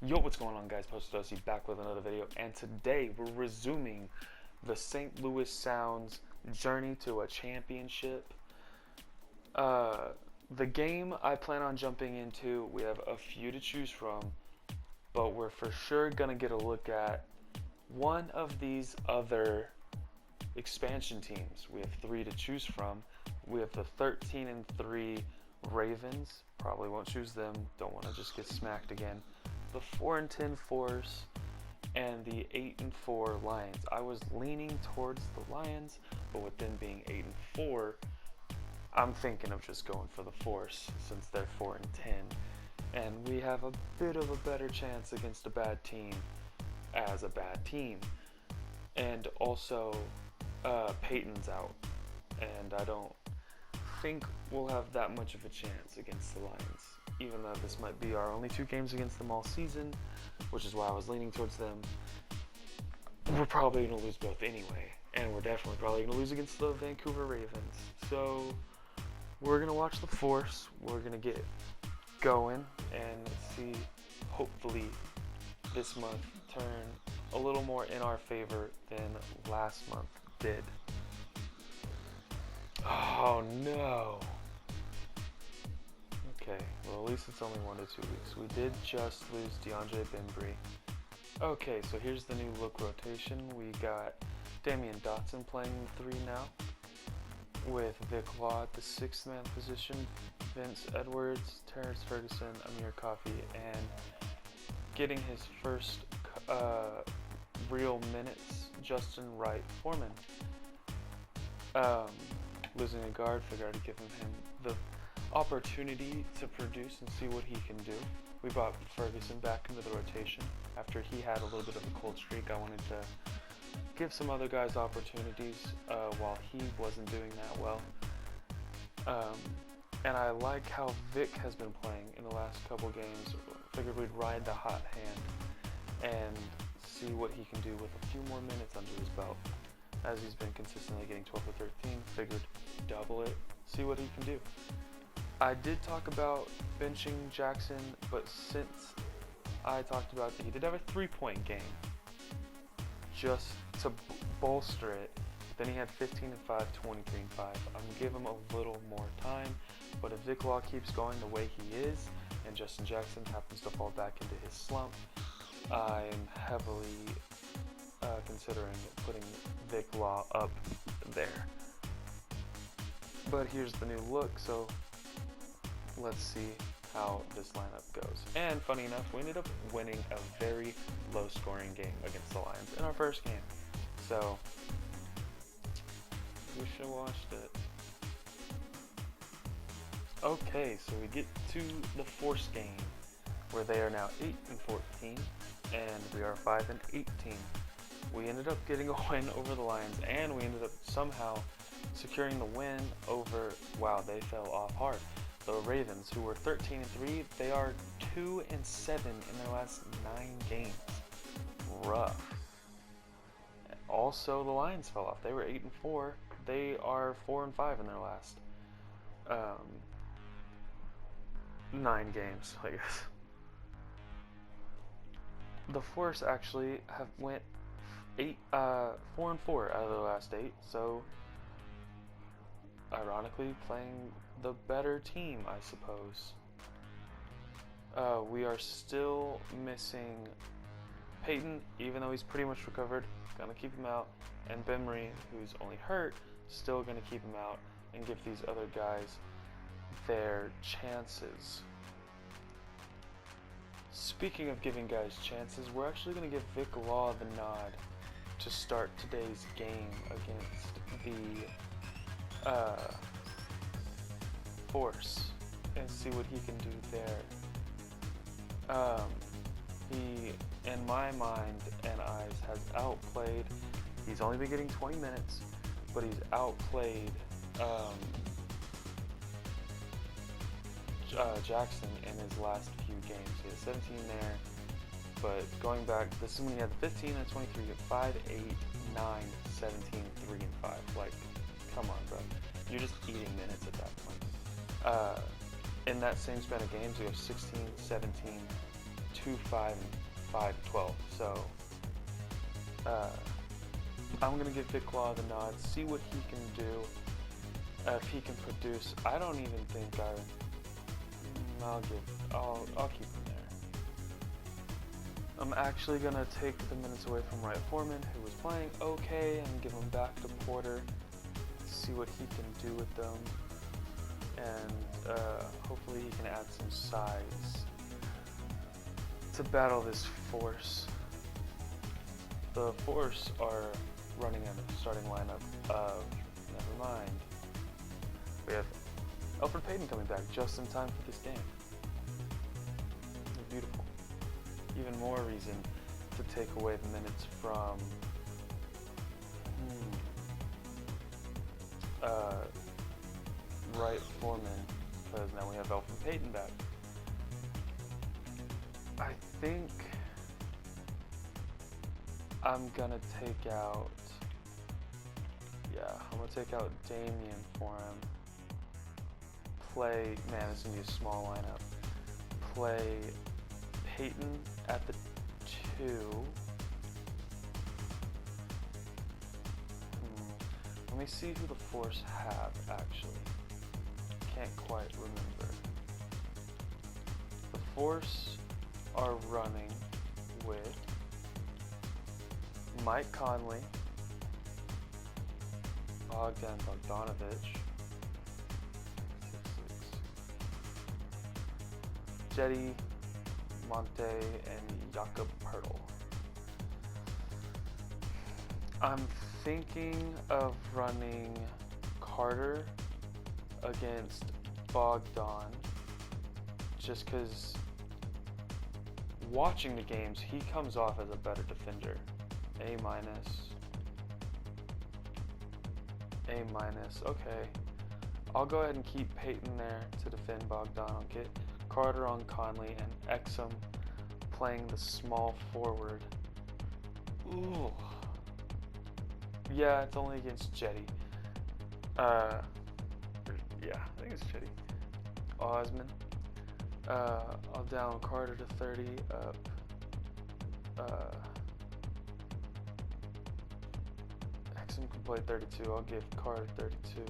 Yo, what's going on, guys? Postosi back with another video, and today we're resuming the St. Louis Sounds journey to a championship. The game I plan on jumping into, we have a few to choose from, but we're for sure gonna get a look at one of these other expansion teams. We have three to choose from. We have the 13-3 Ravens. Probably won't choose them. Don't want to just get smacked again. The 4-10 Force and the 8-4 Lions. I was leaning towards the Lions, but with them being 8-4, I'm thinking of just going for the Force since they're 4-10, and we have a bit of a better chance against a bad team as a bad team. And also, Peyton's out, and I don't think we'll have that much of a chance against the Lions, even though this might be our only two games against them all season, which is why I was leaning towards them. We're probably going to lose both anyway, and we're definitely probably going to lose against the Vancouver Ravens. So we're going to watch the Force. We're going to get going and see, hopefully, this month turn a little more in our favor than last month did. Oh no. Okay, well at least it's only 1 to 2 weeks. We did just lose DeAndre Bembry. Okay, so here's the new look rotation. We got Damian Dotson playing 3 now, with Vic Law at the 6th man position, Vince Edwards, Terrence Ferguson, Amir Coffey, and getting his first real minutes, Justin Wright Foreman. Losing a guard, figured I'd give him the opportunity to produce and see what he can do. We brought Ferguson back into the rotation after he had a little bit of a cold streak. I wanted to give some other guys opportunities while he wasn't doing that well. And I like how Vic has been playing in the last couple games. Figured we'd ride the hot hand and see what he can do with a few more minutes under his belt. As he's been consistently getting 12 to 13, figured double it, see what he can do. I did talk about benching Jackson, but since I talked about that he did have a 3-point game, just to bolster it, then he had 15 and 5, 23 and 5. I'm gonna give him a little more time, but if Vic Law keeps going the way he is, and Justin Jackson happens to fall back into his slump, I'm heavily considering putting Vic Law up there. But here's the new look, so let's see how this lineup goes. And funny enough, we ended up winning a very low scoring game against the Lions in our first game. So we should have watched it. Okay, so we get to the Force game where they are now 8-14 and we are 5-18. We ended up getting a win over the Lions, and we ended up somehow securing the win over, wow, they fell off hard, the Ravens, who were 13-3. They are 2-7 in their last 9 games. Rough. Also, the Lions fell off. They were 8-4. They are 4-5 in their last 9 games, I guess. The Force actually have went 4-4 out of the last 8, so ironically playing the better team, I suppose. We are still missing Peyton, even though he's pretty much recovered. Gonna keep him out, and Bembry, who's only hurt, still gonna keep him out and give these other guys their chances. Speaking of giving guys chances, we're actually gonna give Vic Law the nod to start today's game against the Force and see what he can do there. He, in my mind and eyes, has outplayed. He's only been getting 20 minutes, but he's outplayed Jackson in his last few games. He had 17 there. But going back, this is when he had 15 and 23, 5, 8, 9, 17, 3, and 5. Like, come on, bro. You're just eating minutes at that point. In that same span of games, we have 16, 17, 2, 5, and 5, 12. So I'm gonna give Vic Law the nod, see what he can do, if he can produce. I don't even think I'll keep him there. I'm actually gonna take the minutes away from Wright Foreman, who was playing okay, and give them back to Porter, see what he can do with them, and hopefully he can add some size to battle this force. The force are running a starting lineup of, never mind, we have Elfrid Payton coming back just in time for this game. Beautiful. Even more reason to take away the minutes from Wright Foreman, because now we have Elfrid Payton back. I think I'm gonna take out, I'm gonna take out Damian for him. Play Madison, use small lineup. Play Payton at the 2. Let me see who the Force have, actually. Can't quite remember. The Force are running with Mike Conley, Bogdan Bogdanovic, Jetty, Monte, and Jakob Poeltl. I'm thinking of running Carter against Bogdan, just because watching the games, he comes off as a better defender. A minus. Okay. I'll go ahead and keep Payton there to defend Bogdan. I'll get Carter on Conley and Exum playing the small forward. Ooh. Yeah, it's only against Jetty. I think it's Jetty. Osman. I'll down Carter to 30, up. Exum can play 32. I'll give Carter 32.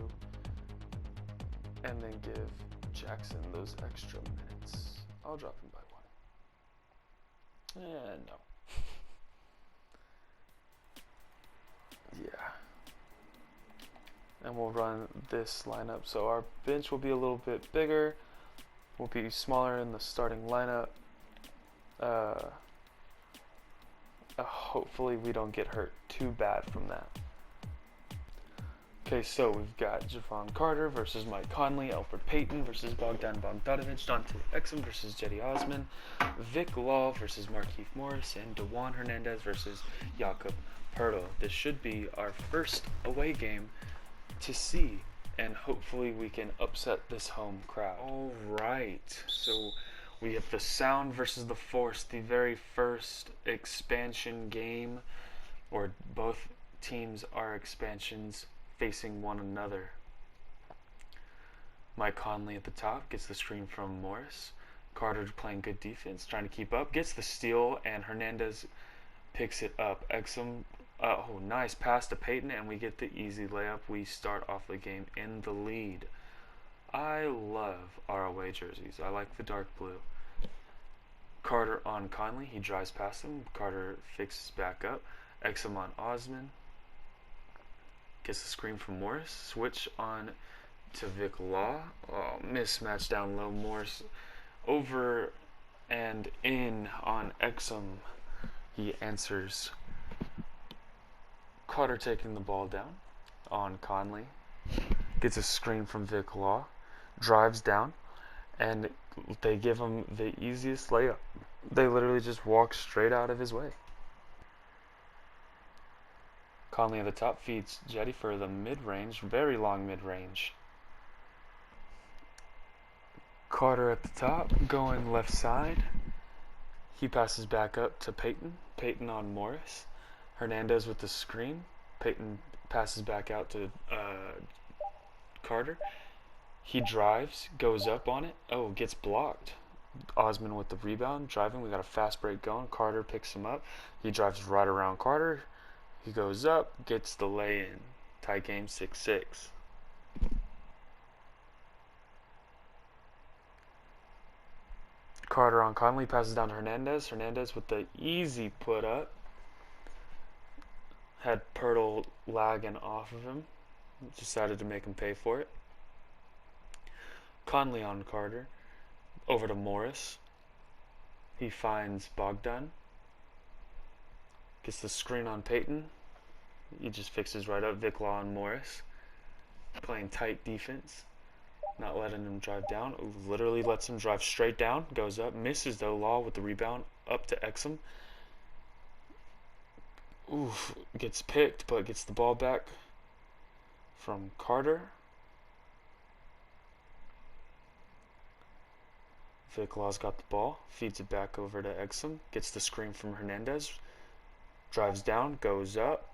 And then give Jackson those extra minutes. I'll drop him by 1. No. Yeah. And we'll run this lineup. So our bench will be a little bit bigger. We'll be smaller in the starting lineup. Hopefully we don't get hurt too bad from that. Okay, so we've got Javon Carter versus Mike Conley, Elfrid Payton versus Bogdan Bogdanovic, Dante Exum versus Jetty Osman, Vic Law versus Markieff Morris, and Dewan Hernandez versus Jakob Poeltl. This should be our first away game to see, and hopefully we can upset this home crowd. Alright, so we have the Sound versus the Force, the very first expansion game, or both teams are expansions facing one another. Mike Conley at the top gets the screen from Morris. Carter playing good defense, trying to keep up, gets the steal, and Hernandez picks it up. Exum, nice pass to Payton, and we get the easy layup. We start off the game in the lead. I love our away jerseys. I like the dark blue. Carter on Conley, he drives past him. Carter fixes back up. Exum on Osman. Gets the screen from Morris. Switch on to Vic Law. Mismatch down low. Morris over and in on Exum. He answers. Carter taking the ball down on Conley. Gets a screen from Vic Law. Drives down. And they give him the easiest layup. They literally just walk straight out of his way. Conley at the top feeds Jetty for the mid-range, very long mid-range. Carter at the top, going left side. He passes back up to Payton. Payton on Morris. Hernandez with the screen. Payton passes back out to Carter. He drives, goes up on it. Oh, gets blocked. Osman with the rebound, driving. We got a fast break going. Carter picks him up. He drives right around Carter. He goes up, gets the lay-in. Tie game 6-6. Carter on Conley, passes down to Hernandez. Hernandez with the easy put up. Had Pirtle lagging off of him. Decided to make him pay for it. Conley on Carter. Over to Morris. He finds Bogdan. Gets the screen on Payton. He just fixes right up. Vic Law on Morris. Playing tight defense. Not letting him drive down. Literally lets him drive straight down. Goes up. Misses though. Law with the rebound. Up to Exum. Oof. Gets picked, but gets the ball back from Carter. Vic Law's got the ball. Feeds it back over to Exum. Gets the screen from Hernandez. Drives down. Goes up.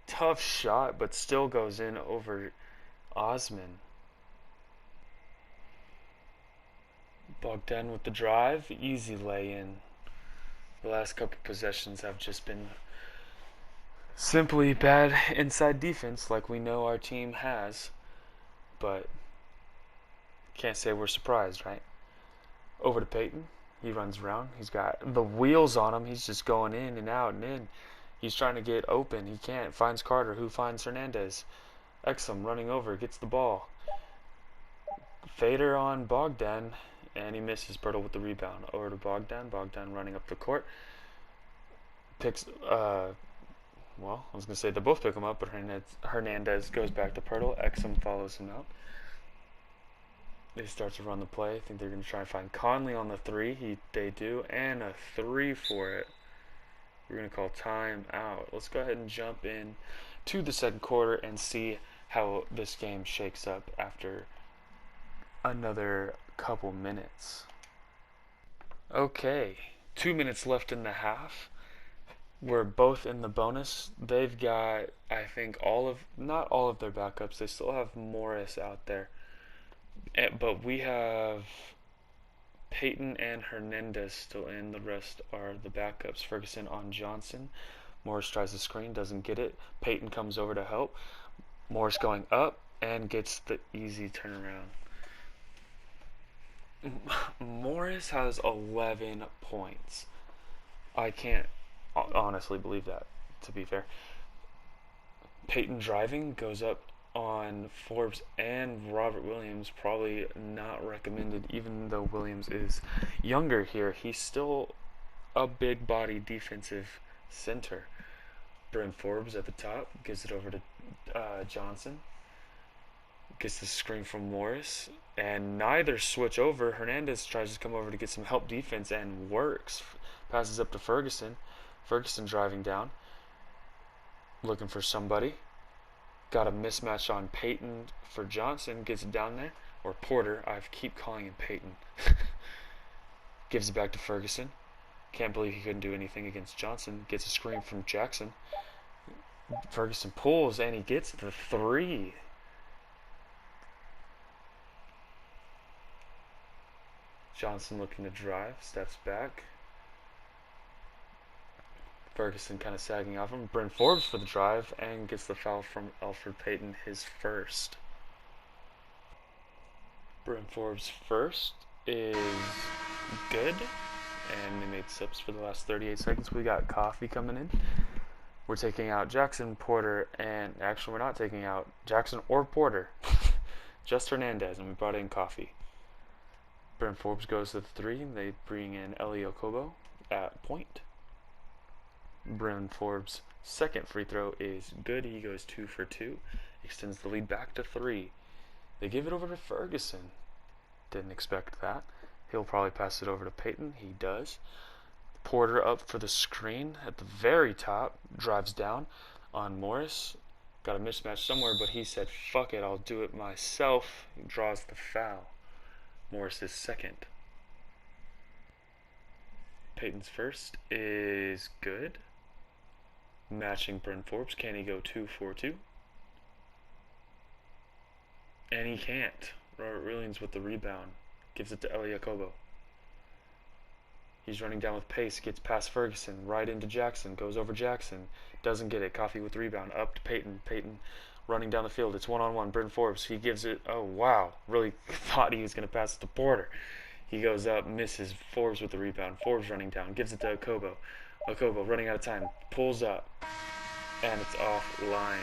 Tough shot, but still goes in over Osman. Bogdan with the drive. Easy lay-in. The last couple possessions have just been simply bad inside defense like we know our team has. But can't say we're surprised, right? Over to Payton. He runs around. He's got the wheels on him. He's just going in and out and in. He's trying to get open. He can't. Finds Carter, who finds Hernandez. Exum running over. Gets the ball. Fader on Bogdan. And he misses. Pirtle with the rebound. Over to Bogdan. Bogdan running up the court. Picks, well, I was going to say they both pick him up, but Hernandez goes back to Pirtle. Exum follows him out. They start to run the play. I think they're going to try and find Conley on the three. They do. And a three for it. We're going to call time out. Let's go ahead and jump in to the second quarter and see how this game shakes up after another couple minutes. Okay, 2 minutes left in the half. We're both in the bonus. They've got, I think, not all of their backups. They still have Morris out there. But we have Payton and Hernandez still in. The rest are the backups. Ferguson on Johnson. Morris tries the screen, doesn't get it. Payton comes over to help. Morris going up and gets the easy turnaround. Morris has 11 points. I can't honestly believe that, to be fair. Payton driving goes up on Forbes and Robert Williams. Probably not recommended, even though Williams is younger here. He's still a big body defensive center. Bryn Forbes at the top gives it over to Johnson. Gets the screen from Morris, and neither switch over. Hernandez tries to come over to get some help defense and works. Passes up to Ferguson. Ferguson driving down, looking for somebody. Got a mismatch on Payton for Johnson. Gets it down there. Or Porter. I keep calling him Payton. Gives it back to Ferguson. Can't believe he couldn't do anything against Johnson. Gets a screen from Jackson. Ferguson pulls and he gets the three. Johnson looking to drive. Steps back. Ferguson kind of sagging off him. Bryn Forbes for the drive and gets the foul from Elfrid Payton, his first. Bryn Forbes' first is good. And they made subs for the last 38 seconds. We got Coffee coming in. We're taking out Jackson, Porter, and actually we're not taking out Jackson or Porter. Just Hernandez, and we brought in Coffee. Bryn Forbes goes to the three. They bring in Eli Okobo at point. Bryn Forbes' second free throw is good. He goes 2 for 2. Extends the lead back to 3. They give it over to Ferguson. Didn't expect that. He'll probably pass it over to Payton. He does. Porter up for the screen at the very top. Drives down on Morris. Got a mismatch somewhere, but he said, fuck it, I'll do it myself. He draws the foul. Morris' second. Payton's first is good. Matching Bryn Forbes. Can he go 2 for 2? And he can't. Robert Williams with the rebound. Gives it to Eli Okobo. He's running down with pace, gets past Ferguson, right into Jackson, goes over Jackson, doesn't get it. Coffey with the rebound, up to Payton. Payton running down the field. It's one-on-one. Bryn Forbes, he gives it, oh wow, really thought he was going to pass it to Porter. He goes up, misses. Forbes with the rebound. Forbes running down, gives it to Okobo. Okobo running out of time, pulls up, and it's offline.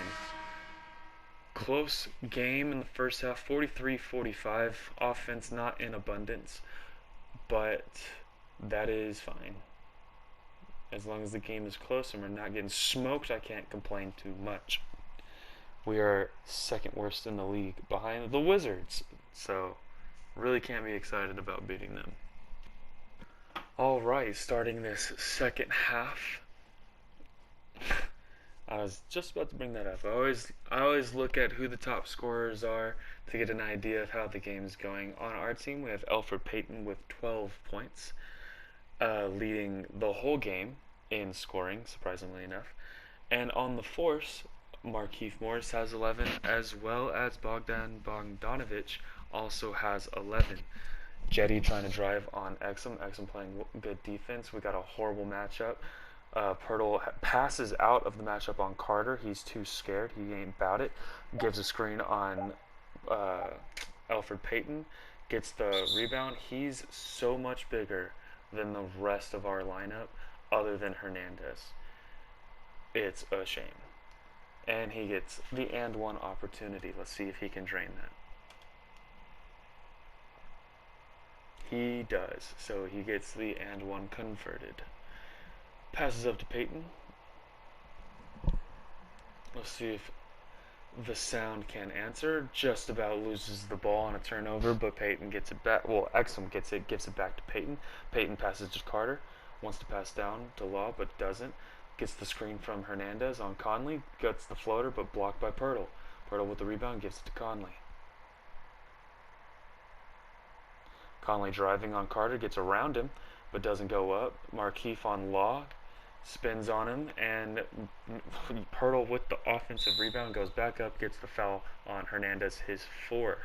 Close game in the first half, 43-45. Offense not in abundance, but that is fine. As long as the game is close and we're not getting smoked, I can't complain too much. We are second worst in the league behind the Wizards, so really can't be excited about beating them. Alright, starting this second half. I was just about to bring that up. I always look at who the top scorers are to get an idea of how the game is going. On our team, we have Elfrid Payton with 12 points, leading the whole game in scoring, surprisingly enough. And on the Force, Markieff Morris has 11, as well as Bogdan Bogdanovic also has 11. Jetty trying to drive on Exum. Exum playing good defense. We got a horrible matchup. Pirtle passes out of the matchup on Carter. He's too scared. He ain't about it. Gives a screen on Elfrid Payton. Gets the rebound. He's so much bigger than the rest of our lineup other than Hernandez. It's a shame. And he gets the and one opportunity. Let's see if he can drain that. He does. So he gets the and one converted. Passes up to Payton. Let's see if the sound can answer. Just about loses the ball on a turnover, but Payton gets it back. Well, Exum gets it, gives it back to Payton. Payton passes to Carter. Wants to pass down to Law, but doesn't. Gets the screen from Hernandez on Conley. Gets the floater, but blocked by Pirtle. Pirtle with the rebound, gives it to Conley. Conley driving on Carter, gets around him, but doesn't go up. Markieff on Law, spins on him, and Pirtle with the offensive rebound goes back up, gets the foul on Hernandez, his fourth.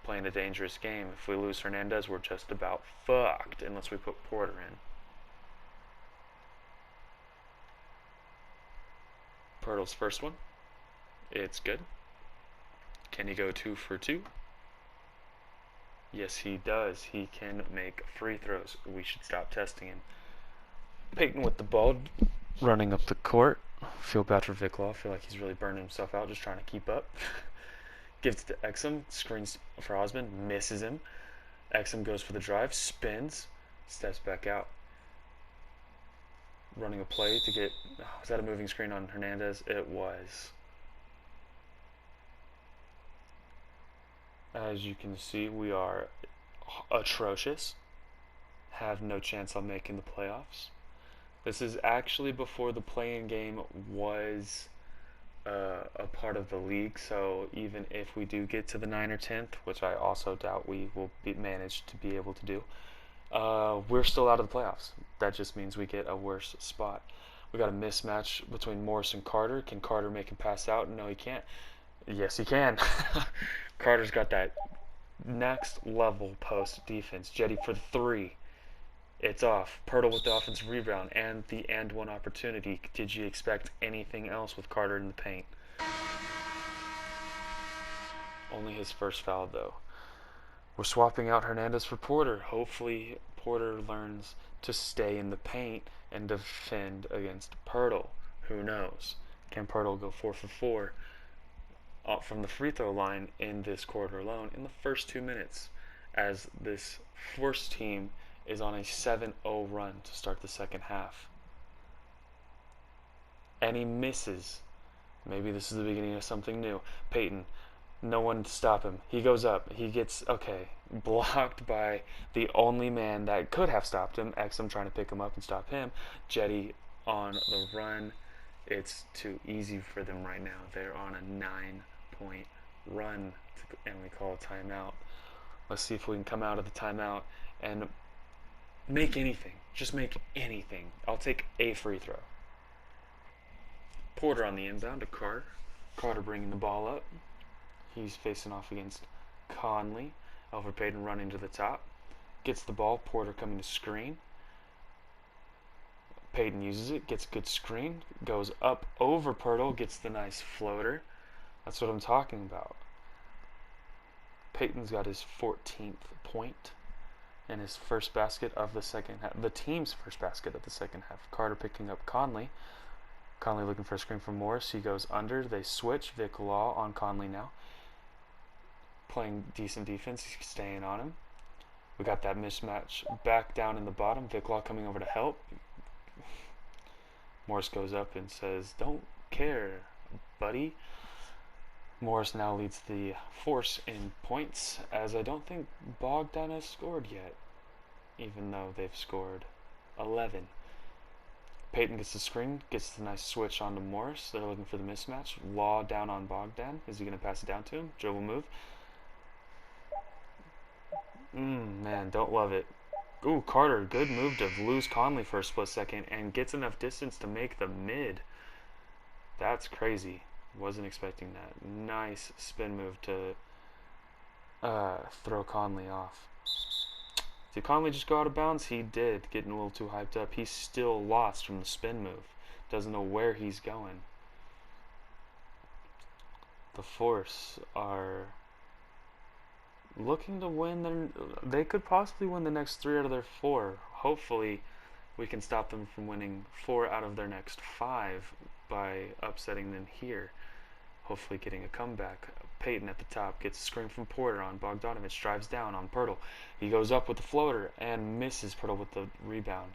Playing a dangerous game. If we lose Hernandez, we're just about fucked, unless we put Porter in. Pirtle's first one. It's good. Can he go 2 for 2? Yes, he does. He can make free throws. We should stop testing him. Payton with the ball, running up the court. Feel bad for Viklaw. Feel like he's really burning himself out, just trying to keep up. Gives it to Exum. Screens for Osman. Misses him. Exum goes for the drive. Spins. Steps back out. Running a play to get... was that a moving screen on Hernandez? It was. As you can see, we are atrocious. Have no chance on making the playoffs. This is actually before the play-in game was a part of the league, so even if we do get to the 9th or 10th, which I also doubt we will manage to be able to do, we're still out of the playoffs. That just means we get a worse spot. We got a mismatch between Morris and Carter. Can Carter make him pass out? No, he can't. Yes, he can. Carter's got that next level post defense. Jetty for 3. It's off. Pirtle with the offensive rebound and the and one opportunity. Did you expect anything else with Carter in the paint? Only his first foul, though. We're swapping out Hernandez for Porter. Hopefully Porter learns to stay in the paint and defend against Pirtle. Who knows? Can Pirtle go 4 for 4 from the free throw line in this quarter alone in the first 2 minutes, as this first team is on a 7-0 run to start the second half. And he misses. Maybe this is the beginning of something new. Payton, no one to stop him. He goes up. He gets, blocked by the only man that could have stopped him. Exum trying to pick him up and stop him. Jetty on the run. It's too easy for them right now. They're on a 9-point run, and we call a timeout. Let's see if we can come out of the timeout and make anything. Just make anything. I'll take a free throw. Porter on the inbound to Carter. Carter bringing the ball up. He's facing off against Conley. Elfrid Payton running to the top. Gets the ball. Porter coming to screen. Peyton uses it, gets a good screen, goes up over Pirtle, gets the nice floater. That's what I'm talking about. Peyton's got his 14th point and his first basket of the second half. The team's first basket of the second half. Carter picking up Conley. Conley looking for a screen from Morris. He goes under. They switch. Vic Law on Conley now. Playing decent defense. He's staying on him. We got that mismatch back down in the bottom. Vic Law coming over to help. Morris goes up and says, "Don't care, buddy." Morris now leads the Force in points, as I don't think Bogdan has scored yet, even though they've scored 11. Peyton gets the screen, gets the nice switch onto Morris. They're looking for the mismatch. Law down on Bogdan. Is he going to pass it down to him? Dribble move. Man, don't love it. Ooh, Carter, good move to lose Conley for a split second and gets enough distance to make the mid. That's crazy. Wasn't expecting that. Nice spin move to throw Conley off. Did Conley just go out of bounds? He did, getting a little too hyped up. He's still lost from the spin move. Doesn't know where he's going. The Force are looking to win. They could possibly win the next 3 out of their 4. Hopefully, we can stop them from winning 4 out of their next 5 by upsetting them here. Hopefully getting a comeback. Peyton at the top gets a screen from Porter on Bogdanovich. Drives down on Pirtle. He goes up with the floater and misses Pirtle with the rebound.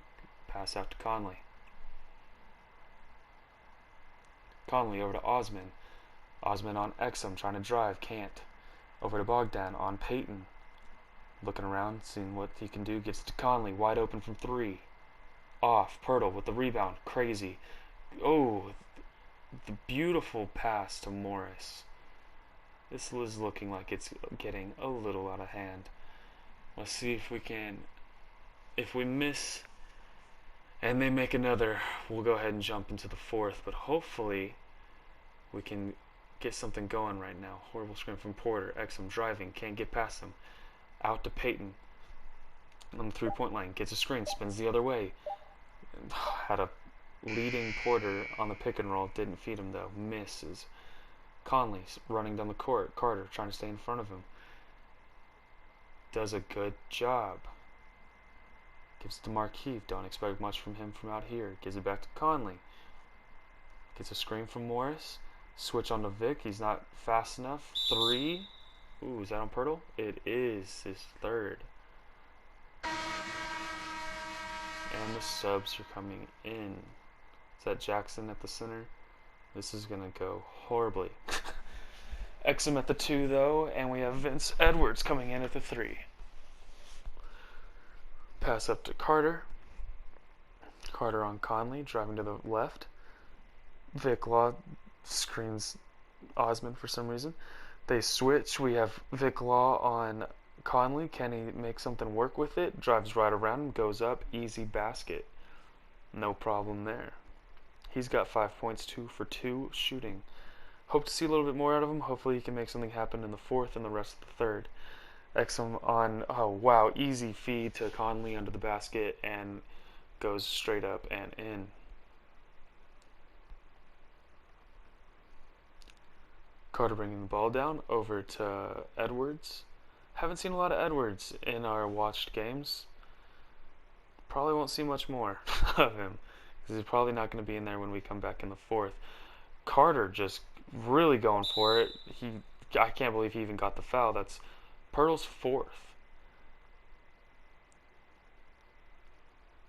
Pass out to Conley. Conley over to Osman. Osman on Exum trying to drive. Can't. Over to Bogdan on Peyton. Looking around, seeing what he can do. Gets it to Conley. Wide open from 3. Off. Pirtle with the rebound. Crazy. Oh, the beautiful pass to Morris. This is looking like it's getting a little out of hand. Let's see if we can. If we miss and they make another, we'll go ahead and jump into the 4th. But hopefully we can get something going right now. Horrible screen from Porter. Exum driving. Can't get past him. Out to Peyton. On the 3-point line. Gets a screen. Spins the other way. Had a leading Porter on the pick and roll. Didn't feed him though. Misses. Conley's running down the court. Carter trying to stay in front of him. Does a good job. Gives it to Markieff. Don't expect much from him from out here. Gives it back to Conley. Gets a screen from Morris. Switch on to Vic. He's not fast enough. 3. Ooh, is that on Pirtle? It is his 3rd. And the subs are coming in. Is that Jackson at the center? This is going to go horribly. Exum at the 2, though, and we have Vince Edwards coming in at the 3. Pass up to Carter. Carter on Conley, driving to the left. Vic Law screens Osman for some reason. They switch. We have Vic Law on Conley. Can he make something work with it? Drives right around him, goes up, easy basket. No problem there. He's got 5 points, 2 for 2 shooting. Hope to see a little bit more out of him. Hopefully he can make something happen in the 4th and the rest of the 3rd. Exum on, oh wow, easy feed to Conley under the basket and goes straight up and in. Carter bringing the ball down over to Edwards. Haven't seen a lot of Edwards in our watched games. Probably won't see much more of him, because he's probably not going to be in there when we come back in the 4th. Carter just really going for it. I can't believe he even got the foul. That's Pirtle's 4th.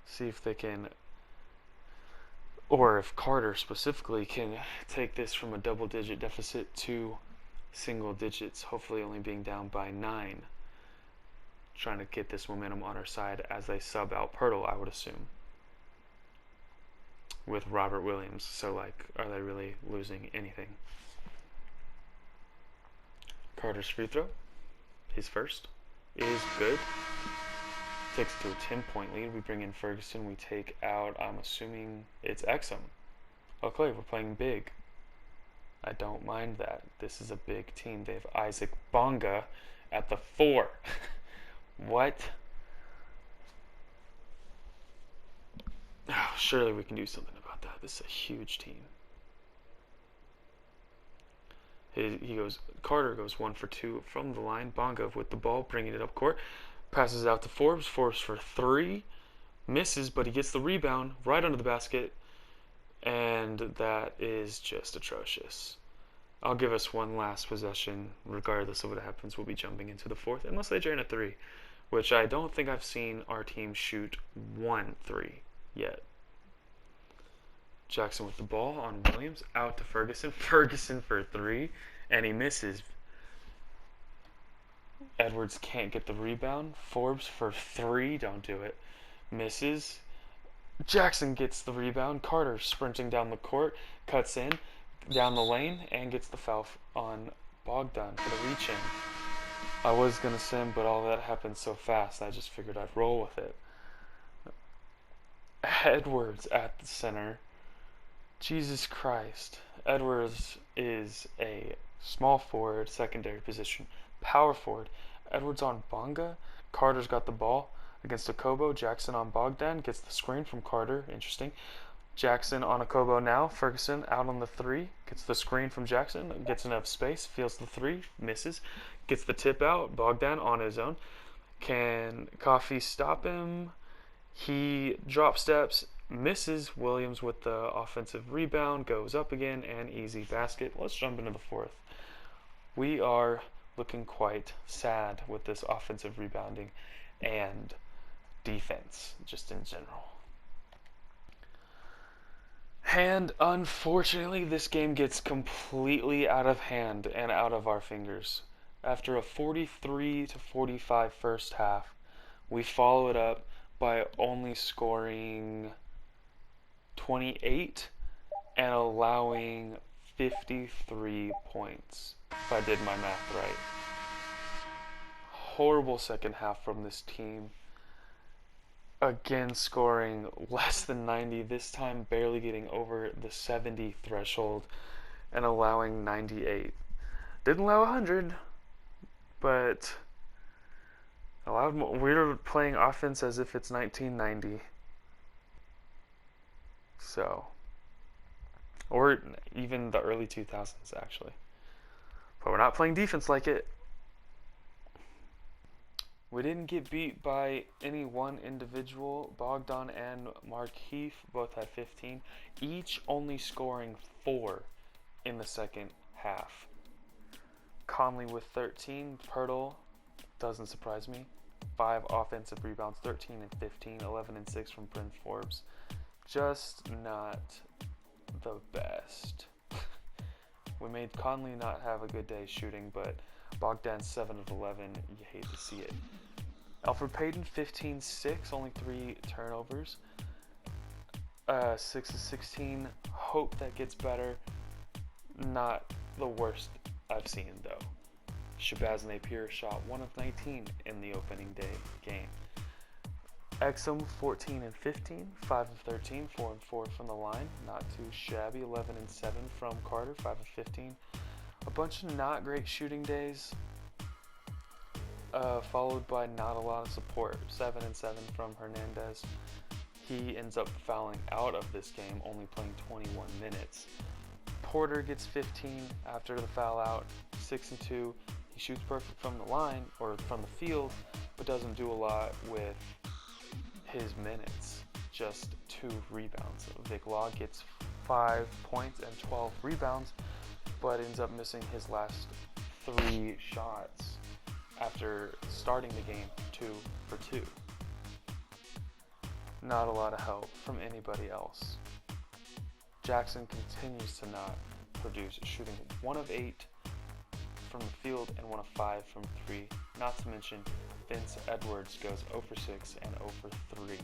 See if they can, or if Carter specifically can take this from a double-digit deficit to single digits, hopefully only being down by 9. Trying to get this momentum on our side as they sub out Pirtle, I would assume, with Robert Williams. So, like, are they really losing anything? Carter's free throw, his first, is good. Takes it to a 10-point lead. We bring in Ferguson. We take out, I'm assuming it's Exum. Okay, we're playing big. I don't mind that. This is a big team. They have Isaac Bonga at the 4. What? Oh, Surely we can do something about that. This is a huge team. Carter goes 1 for 2 from the line. Bonga with the ball, bringing it up court. Passes out to Forbes. Forbes for 3. Misses, but he gets the rebound right under the basket. And that is just atrocious. I'll give us one last possession. Regardless of what happens, we'll be jumping into the 4th. Unless they drain a 3. Which I don't think I've seen our team shoot 1 3 yet. Jackson with the ball on Williams. Out to Ferguson. Ferguson for 3. And he misses. Edwards can't get the rebound. Forbes for 3. Don't do it. Misses. Jackson gets the rebound. Carter sprinting down the court. Cuts in. Down the lane. And gets the foul on Bogdan for the reach-in. I was going to sim, but all that happened so fast, I just figured I'd roll with it. Edwards at the center. Jesus Christ. Edwards is a small forward, secondary position, power forward. Edwards on Bonga. Carter's got the ball against Okobo. Jackson on Bogdan. Gets the screen from Carter. Interesting. Jackson on Okobo now. Ferguson out on the 3. Gets the screen from Jackson. Gets enough space. Feels the 3. Misses. Gets the tip out. Bogdan on his own. Can Coffee stop him? He drop steps. Misses. Williams with the offensive rebound. Goes up again. And easy basket. Let's jump into the 4th. We are looking quite sad with this offensive rebounding and defense, just in general. And unfortunately, this game gets completely out of hand and out of our fingers. After a 43-45 first half, we follow it up by only scoring 28 and allowing 53 points, if I did my math right. Horrible second half from this team. Again, scoring less than 90, this time barely getting over the 70 threshold and allowing 98. Didn't allow 100, but allowed more. We're playing offense as if it's 1990. So, or even the early 2000s, actually. But we're not playing defense like it. We didn't get beat by any one individual. Bogdan and Markeith both had 15, each only scoring 4 in the second half. Conley with 13. Pirtle, doesn't surprise me. 5 offensive rebounds, 13 and 15, 11 and 6 from Bryn Forbes. Just not the best. We made Conley not have a good day shooting, but Bogdan 7 of 11, you hate to see it. Alfred Payton 15-6, only 3 turnovers. 6 of 16, hope that gets better. Not the worst I've seen though. Shabazz Napier shot 1 of 19 in the opening day game. Exum 14 and 15, 5 of 13, 4 and 4 from the line. Not too shabby. 11 and 7 from Carter, 5 of 15. A bunch of not great shooting days, followed by not a lot of support. 7 and 7 from Hernandez. He ends up fouling out of this game, only playing 21 minutes. Porter gets 15 after the foul out. 6 and 2. He shoots perfect from the line or from the field, but doesn't do a lot with his minutes. Just 2 rebounds. Vic Law gets 5 points and 12 rebounds, but ends up missing his last 3 shots after starting the game 2 for 2. Not a lot of help from anybody else. Jackson continues to not produce, shooting 1 of 8 from the field and 1 of 5 from 3. Not to mention, Vince Edwards goes 0 for 6 and 0 for 3.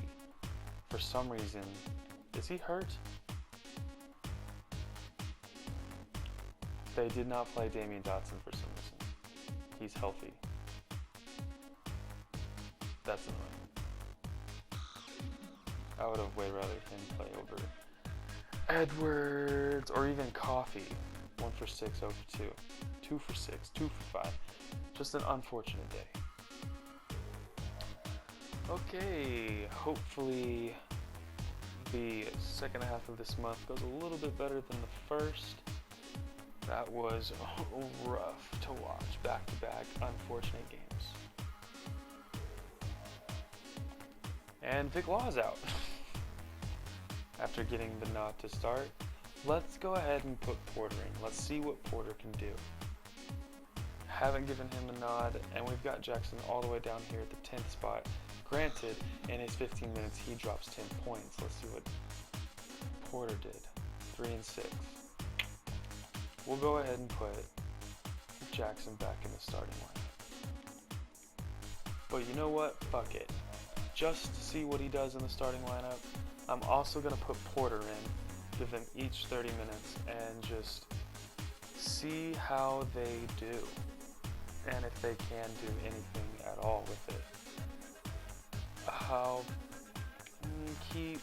For some reason, is he hurt? They did not play Damian Dotson for some reason. He's healthy. That's annoying. I would have way rather him play over Edwards or even Coffee. 1 for 6, 0 for 2. 2 for 6, 2 for 5. Just an unfortunate day. Okay, hopefully the second half of this month goes a little bit better than the first. That was rough to watch, back-to-back unfortunate games. And Vic Law's out. After getting the nod to start, let's go ahead and put Porter in. Let's see what Porter can do. Haven't given him a nod, and we've got Jackson all the way down here at the 10th spot. Granted, in his 15 minutes, he drops 10 points. Let's see what Porter did. 3 and 6. We'll go ahead and put Jackson back in the starting lineup. But you know what? Fuck it. Just to see what he does in the starting lineup, I'm also going to put Porter in, give them each 30 minutes, and just see how they do, and if they can do anything at all with it. How keep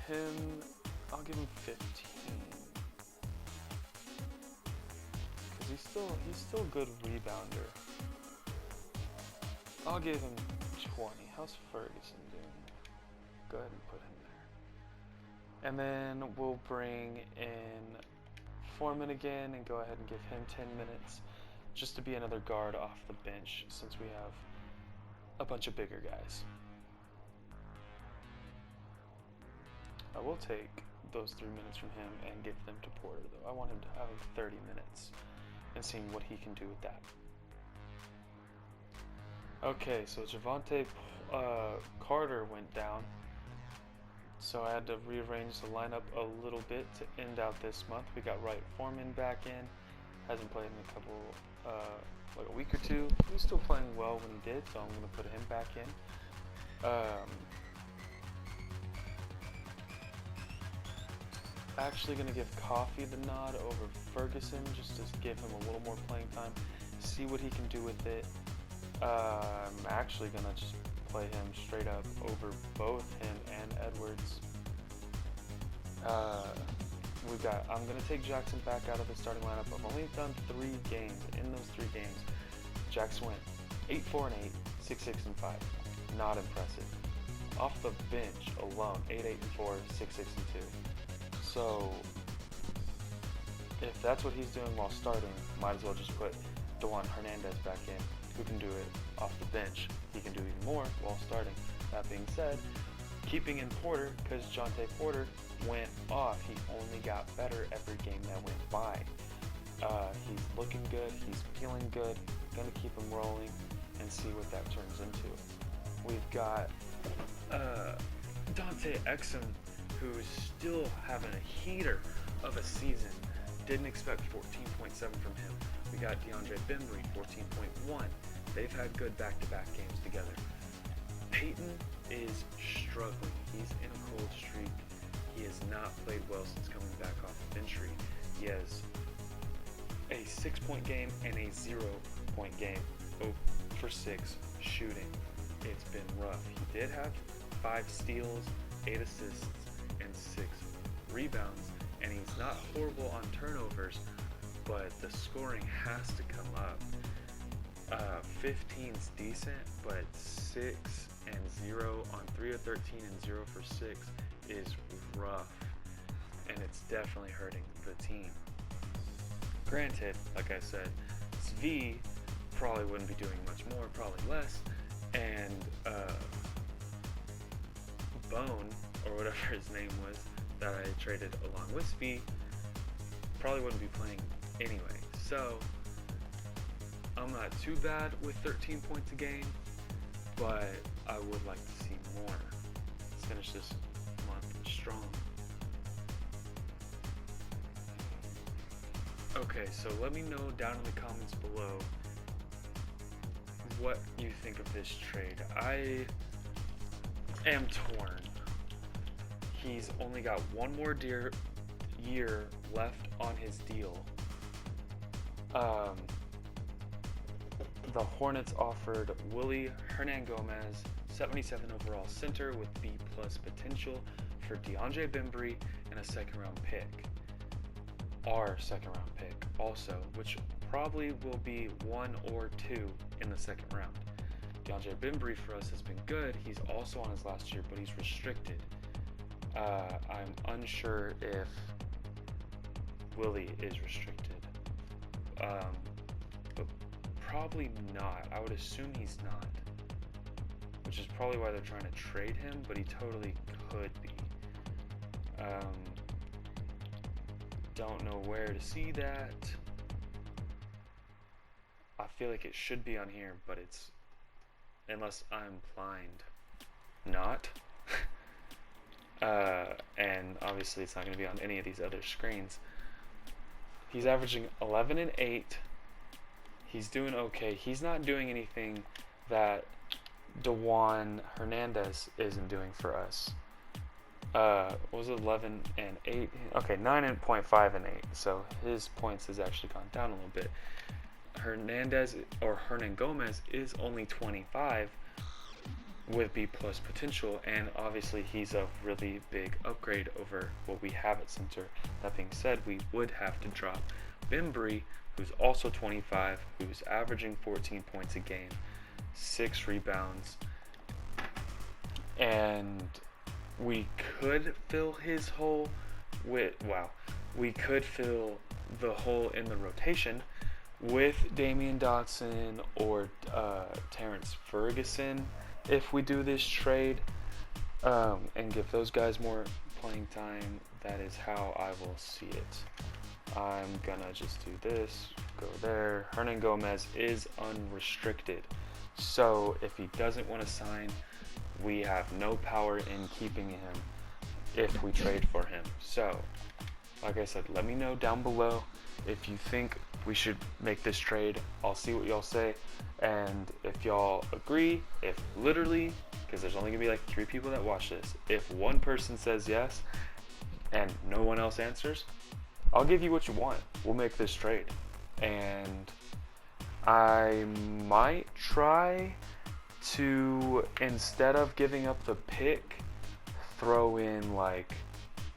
him, I'll give him 15, because he's still a good rebounder. I'll give him 20. How's Ferguson doing? Go ahead and put him there. And then we'll bring in Foreman again and go ahead and give him 10 minutes just to be another guard off the bench since we have a bunch of bigger guys. I will take those 3 minutes from him and give them to Porter though. I want him to have 30 minutes and seeing what he can do with that. Okay, so Javante Carter went down, so I had to rearrange the lineup a little bit to end out this month. We got Wright Foreman back in, hasn't played in a couple, like a week or two. He was still playing well when he did, so I'm going to put him back in. Actually going to give Coffee the nod over Ferguson, just to give him a little more playing time, see what he can do with it. I'm actually going to just play him straight up over both him and Edwards. I'm going to take Jackson back out of the starting lineup. I've only done 3 games. In those 3 games, Jackson went 8-4 and 8, 6-6 and 5. Not impressive. Off the bench alone, 8-8 and 4, 6-6 and 2. So, if that's what he's doing while starting, might as well just put Dewan Hernandez back in, who can do it off the bench. He can do even more while starting. That being said, keeping in Porter, because Jontay Porter went off. He only got better every game that went by. He's looking good. He's feeling good. Gonna keep him rolling and see what that turns into. We've got Dante Exum, who's still having a heater of a season. Didn't expect 14.7 from him. We got DeAndre Bembry, 14.1. They've had good back-to-back games together. Peyton is struggling. He's in a cold streak. He has not played well since coming back off of injury. He has a 6-point game and a 0-point game. 0 for 6 shooting. It's been rough. He did have 5 steals, 8 assists, and 6 rebounds, and he's not horrible on turnovers, but the scoring has to come up. 15's decent, but 6 and 0 on 3 of 13 and 0 for 6 is rough, and it's definitely hurting the team. Granted, like I said, Zvi probably wouldn't be doing much more, probably less, and Bone, or whatever his name was, that I traded along with Zvi, probably wouldn't be playing anyway. So, I'm not too bad with 13 points a game, but I would like to see more. Let's finish this month strong. Okay, so let me know down in the comments below what you think of this trade. I am torn. He's only got one more year left on his deal. The Hornets offered Willie Hernangomez, 77 overall center with B+ potential, for DeAndre Bembry and a 2nd round pick. Our 2nd round pick also, which probably will be 1 or 2 in the 2nd round. DeAndre Bembry for us has been good. He's also on his last year, but he's restricted. I'm unsure if Willie is restricted, but probably not. I would assume he's not, which is probably why they're trying to trade him, but he totally could be. Don't know where to see that. I feel like it should be on here, but it's, unless I'm blind, not. And obviously it's not going to be on any of these other screens. He's averaging 11 and 8. He's doing okay. He's not doing anything that DeJuan Hernandez isn't doing for us. What was it, 11 and 8? Okay, 9.5 and 8. So his points has actually gone down a little bit. Hernandez, or Hernan Gomez, is only 25 with B plus potential, and obviously he's a really big upgrade over what we have at center. That being said, we would have to drop Bembry, who's also 25, who's averaging 14 points a game, 6 rebounds, and we could fill his hole with, we could fill the hole in the rotation with Damian Dotson or Terrence Ferguson if we do this trade, and give those guys more playing time. That is how I will see it. I'm gonna just do this, go there. Hernan Gomez is unrestricted, so if he doesn't want to sign, we have no power in keeping him if we trade for him. So, like I said, let me know down below if you think we should make this trade. I'll see what y'all say, and if y'all agree, if literally, because there's only gonna be like 3 people that watch this, if one person says yes and no one else answers, I'll give you what you want. We'll make this trade, and I might try to, instead of giving up the pick, throw in like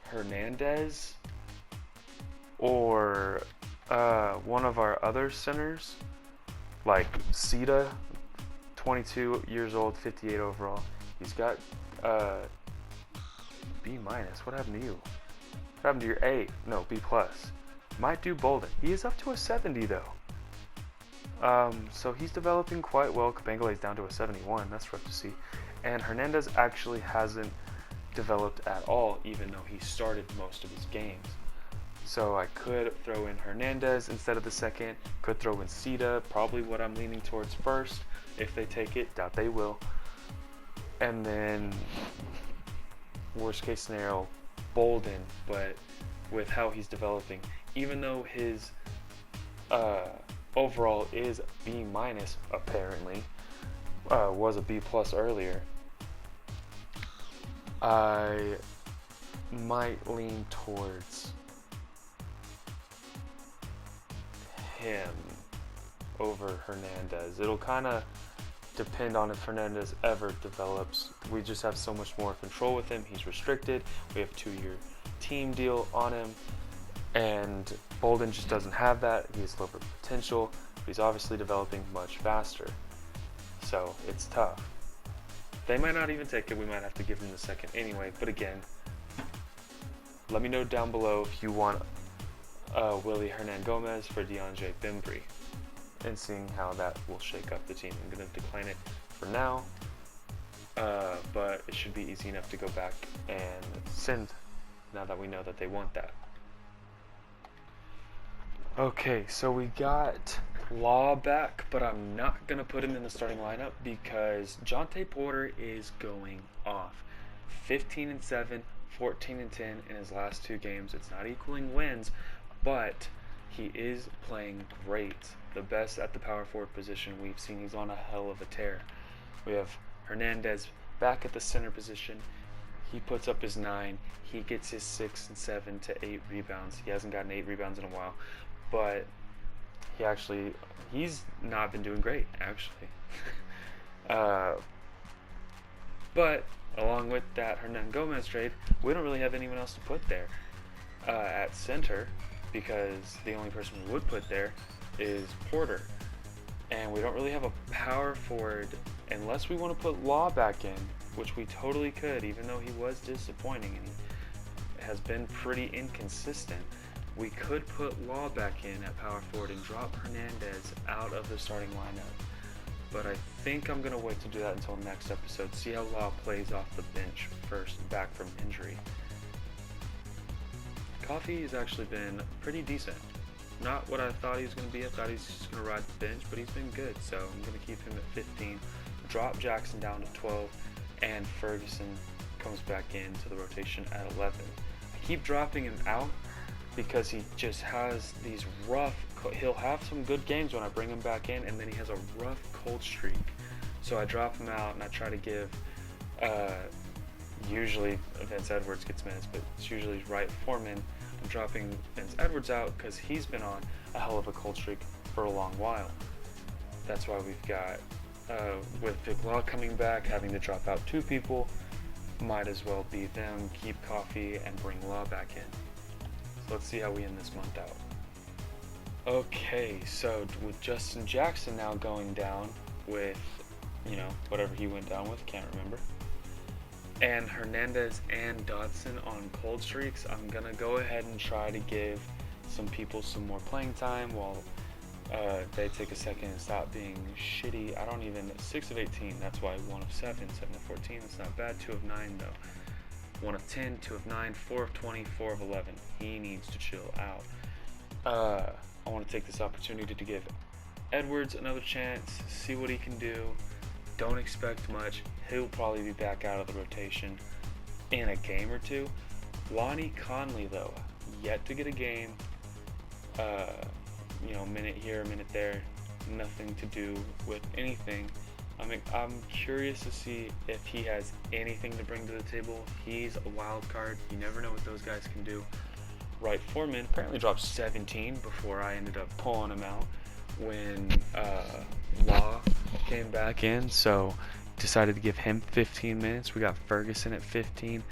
Hernandez or one of our other centers, like Sita, 22 years old, 58 overall. He's got B minus. What happened to you? What happened to your A? No, B plus. Might do Bolden. He is up to a 70 though. So he's developing quite well. Kabengele is down to a 71. That's rough to see. And Hernandez actually hasn't developed at all, even though he started most of his games. So I could throw in Hernandez instead of the second. Could throw in Sita, probably what I'm leaning towards first. If they take it, doubt they will. And then worst case scenario, Bolden, but with how he's developing, even though his overall is B minus, apparently was a B plus earlier, I might lean towards him over Hernandez. It'll kind of depend on if Hernandez ever develops. We just have so much more control with him. He's restricted. We have a 2-year team deal on him, and Bolden just doesn't have that. He has lower potential, but he's obviously developing much faster. So it's tough. They might not even take it. We might have to give him the second anyway. But again, let me know down below if you want Willie Hernan Gomez for DeAndre Bembry, and seeing how that will shake up the team. I'm going to decline it for now, but it should be easy enough to go back and send now that we know that they want that. Okay, so we got Law back, but I'm not going to put him in the starting lineup because Jontay Porter is going off. 15 and 7, 14 and 10 in his last 2 games. It's not equaling wins, but he is playing great. The best at the power forward position we've seen. He's on a hell of a tear. We have Hernandez back at the center position. He puts up his 9. He gets his 6 and 7 to 8 rebounds. He hasn't gotten 8 rebounds in a while, but he's not been doing great, actually. But along with that Hernan Gomez trade, we don't really have anyone else to put there at center, because the only person we would put there is Porter. And we don't really have a power forward unless we want to put Law back in, which we totally could, even though he was disappointing and he has been pretty inconsistent, we could put Law back in at power forward and drop Hernandez out of the starting lineup. But I think I'm going to wait to do that until next episode, see how Law plays off the bench first, back from injury. Coffee has actually been pretty decent. Not what I thought he was going to be. I thought he's just going to ride the bench, but he's been good. So I'm going to keep him at 15, drop Jackson down to 12, and Ferguson comes back into the rotation at 11. I keep dropping him out because he just has these rough, he'll have some good games when I bring him back in, and then he has a rough cold streak. So I drop him out and I try to give, usually Vince Edwards gets minutes, but it's usually Wright Foreman. I'm dropping Vince Edwards out because he's been on a hell of a cold streak for a long while. That's why we've got, with Vic Law coming back, having to drop out 2 people, might as well be them, keep Coffee, and bring Law back in. So let's see how we end this month out. Okay, so with Justin Jackson now going down with, whatever he went down with, can't remember, and Hernandez and Dodson on cold streaks, I'm going to go ahead and try to give some people some more playing time while they take a second and stop being shitty. 6 of 18, that's why 1 of 7, 7 of 14, that's not bad. 2 of 9 though. 1 of 10, 2 of 9, 4 of 20, 4 of 11. He needs to chill out. I want to take this opportunity to give Edwards another chance, see what he can do. Don't expect much. He'll probably be back out of the rotation in a game or 2. Lonnie Conley, though, yet to get a game. Minute here, a minute there. Nothing to do with anything. I'm curious to see if he has anything to bring to the table. He's a wild card. You never know what those guys can do. Wright Foreman apparently dropped 17 before I ended up pulling him out when Law came back in, so decided to give him 15 minutes. We got Ferguson at 15.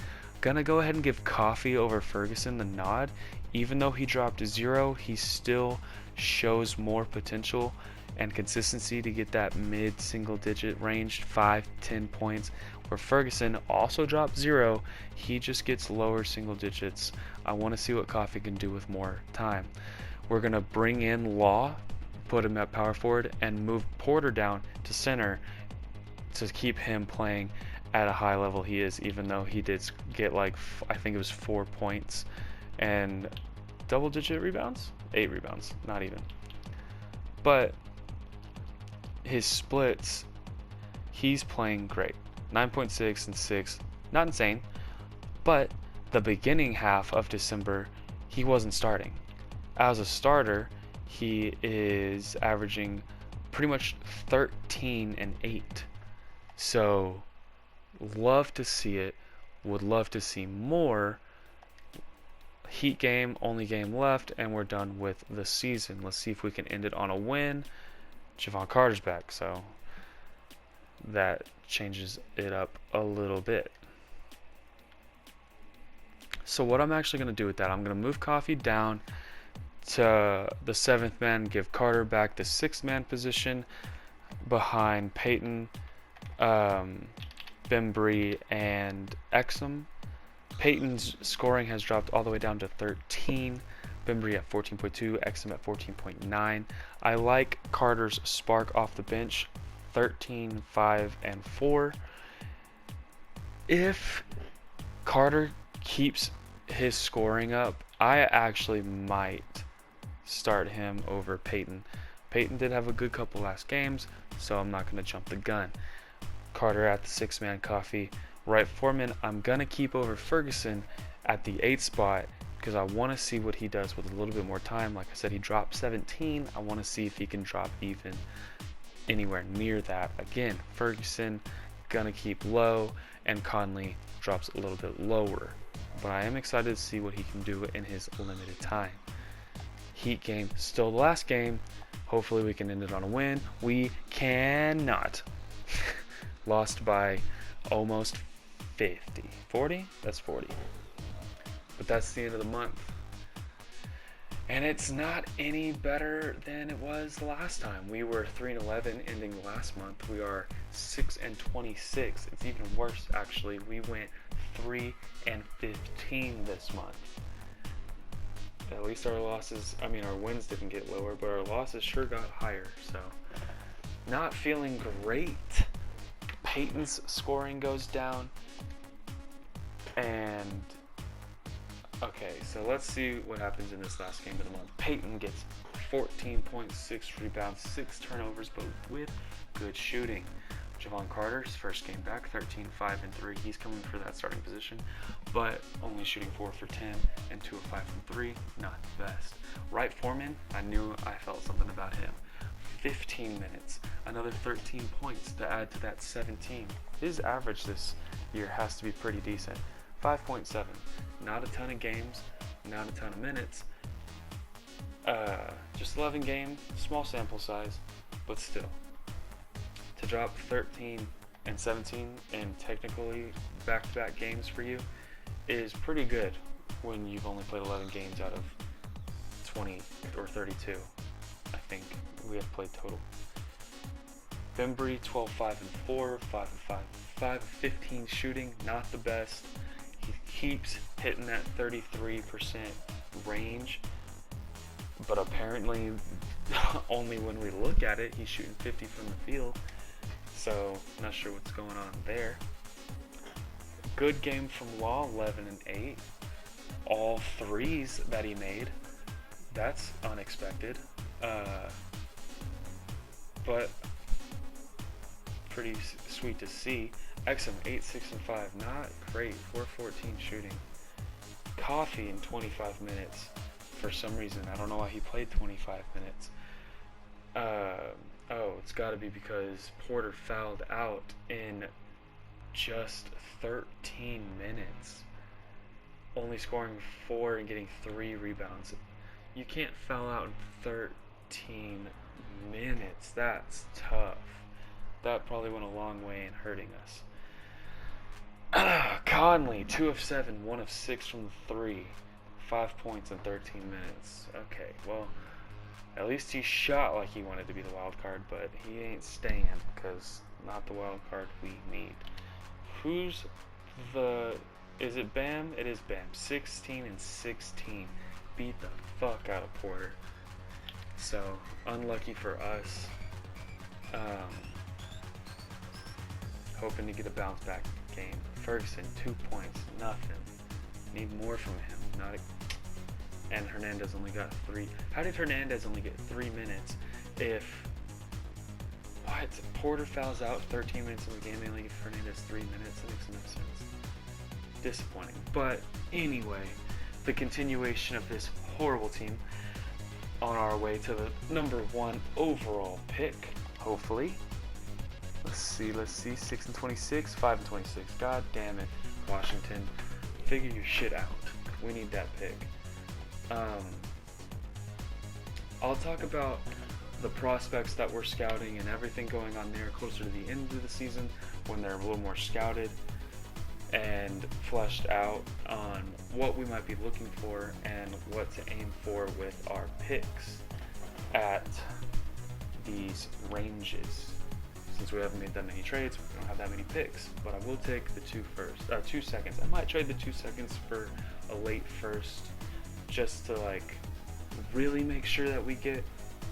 Gonna go ahead and give Coffee over Ferguson the nod. Even though he dropped 0, he still shows more potential and consistency to get that mid-single digit range, 5-10 points. Where Ferguson also dropped 0, he just gets lower single digits. I want to see what Coffee can do with more time. We're going to bring in Law, put him at power forward, and move Porter down to center to keep him playing at a high level he is, even though he did get I think it was 4 points and double-digit rebounds? 8 rebounds, not even. But his splits, he's playing great. 9.6 and 6, not insane, but the beginning half of December, he wasn't starting. As a starter, he is averaging pretty much 13 and 8. So, love to see it. Would love to see more. Heat game, only game left, and we're done with the season. Let's see if we can end it on a win. Javon Carter's back, so that changes it up a little bit. So what I'm actually going to do with that, I'm going to move Coffee down to the 7th man, give Carter back the 6th man position behind Peyton, Bembry, and Exum. Peyton's scoring has dropped all the way down to 13. Bembry at 14.2, Exum at 14.9. I like Carter's spark off the bench, 13, 5, and 4. If Carter keeps his scoring up, I actually might start him over Peyton. Peyton did have a good couple last games, so I'm not going to jump the gun. Carter at the 6-man Coffee. Wright Foreman, I'm going to keep over Ferguson at the 8th spot because I want to see what he does with a little bit more time. Like I said, he dropped 17. I want to see if he can drop even anywhere near that. Again, Ferguson, going to keep low, and Conley drops a little bit lower. But I am excited to see what he can do in his limited time. Heat game, still the last game. Hopefully we can end it on a win. We cannot. Lost by almost 50. 40? That's 40. But that's the end of the month. And it's not any better than it was last time. We were 3-11 ending last month. We are 6-26. It's even worse, actually. We went 3-15 this month. At least our losses, I mean, our wins didn't get lower, but our losses sure got higher. So, not feeling great. Peyton's scoring goes down. And okay, so let's see what happens in this last game of the month. Peyton gets 14.6 rebounds, 6 turnovers, but with good shooting. Javon Carter's first game back, 13, 5, and 3. He's coming for that starting position, but only shooting 4 for 10 and 2 of 5 from 3. Not the best. Wright Foreman, I knew I felt something about him. 15 minutes, another 13 points to add to that 17. His average this year has to be pretty decent. 5.7. Not a ton of games, not a ton of minutes. Just 11 games, small sample size, but still. To drop 13 and 17 in technically back-to-back games for you is pretty good when you've only played 11 games out of 20 or 32, I think we have played total. Bembry, 12, 5, and 4, 5 and 5, 5 of 15 shooting, not the best. He keeps hitting that 33% range, but apparently only when we look at it, he's shooting 50 from the field. So, not sure what's going on there. Good game from Law, 11 and 8. All threes that he made. That's unexpected. But pretty sweet to see. Exum, 8, 6, and 5. Not great. 4-14 shooting. Coffee in 25 minutes. For some reason, I don't know why he played 25 minutes. Oh, it's got to be because Porter fouled out in just 13 minutes. Only scoring 4 and getting 3 rebounds. You can't foul out in 13 minutes. That's tough. That probably went a long way in hurting us. Conley, 2 of 7, 1 of 6 from the 3. 5 points in 13 minutes. Okay, well, at least he shot like he wanted to be the wild card, but he ain't staying because not the wild card we need. Who's the... Is it Bam? It is Bam. 16 and 16. Beat the fuck out of Porter. So, unlucky for us. Hoping to get a bounce back game. Ferguson, 2 points. Nothing. Need more from him. Not a... And Hernandez only got 3. How did Hernandez only get 3 minutes if... What? Porter fouls out 13 minutes in the game, they only give Hernandez 3 minutes? That makes no sense. Disappointing. But anyway, the continuation of this horrible team on our way to the number 1 overall pick, hopefully. Let's see. 6 and 26, 5 and 26. God damn it, Washington. Figure your shit out. We need that pick. I'll talk about the prospects that we're scouting and everything going on there closer to the end of the season when they're a little more scouted and fleshed out on what we might be looking for and what to aim for with our picks at these ranges. Since we haven't made that many trades, we don't have that many picks, but I will take the 2 seconds. I might trade the 2 seconds for a late first, just to like really make sure that we get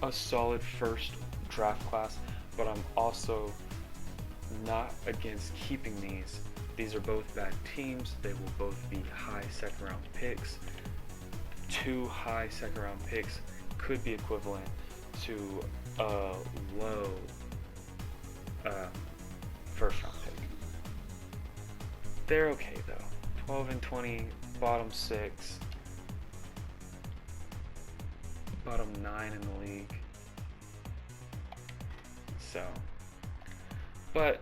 a solid first draft class, but I'm also not against keeping these. These are both bad teams. They will both be high second round picks. 2 high second round picks could be equivalent to a low first round pick. They're okay though. 12 and 20, bottom 6. Bottom 9 in the league. So, but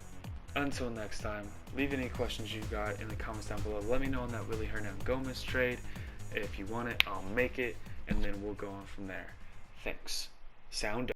until next time, leave any questions you got in the comments down below. Let me know on that Willy Hernangomez trade. If you want it, I'll make it, and then we'll go on from there. Thanks. Sound